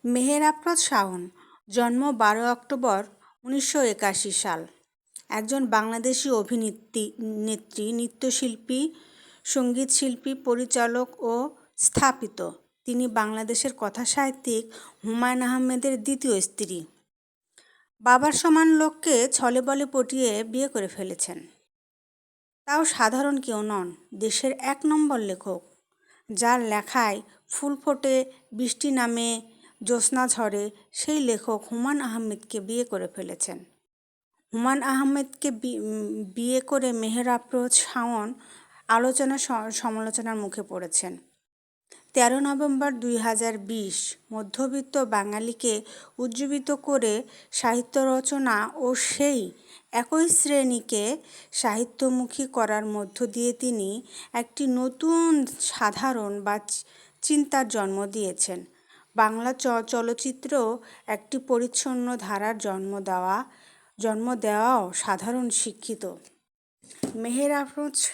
মেহের আফরোজ শাওন, জন্ম 12 অক্টোবর 1981 সাল। একজন বাংলাদেশি অভিনেত্রী, নৃত্যশিল্পী, সঙ্গীতশিল্পী, পরিচালক ও স্থপতি। তিনি বাংলাদেশের কথাসাহিত্যিক হুমায়ূন আহমেদের দ্বিতীয় স্ত্রী। বাবার সমান লোককে ছলে-বলে পটিয়ে বিয়ে করে ফেলেছেন। তাও সাধারণ কেউ নন, দেশের 1 নম্বর লেখক, যার লেখায় ফুল ফোটে, বৃষ্টি নামে, জ্যোৎস্না ঝরে, সেই লেখক হুমায়ূন আহমেদকে বিয়ে করে ফেলেছেন। হুমায়ূন আহমেদকে বিয়ে করে মেহের আফরোজ শাওন সমালোচনার মুখে পড়েছেন। 13 নভেম্বর 2020 মধ্যবিত্ত বাঙালিকে উজ্জীবিত করে সাহিত্য রচনা ও সেই একই শ্রেণীকে সাহিত্যমুখী করার মধ্য দিয়ে তিনি একটি নতুন সাধারণ বা চিন্তার জন্ম দিয়েছেন। বাংলা চলচ্চিত্রেও একটি পরিচ্ছন্ন ধারার জন্ম দেওয়াও সাধারণ শিক্ষিত মেহের আফরোজ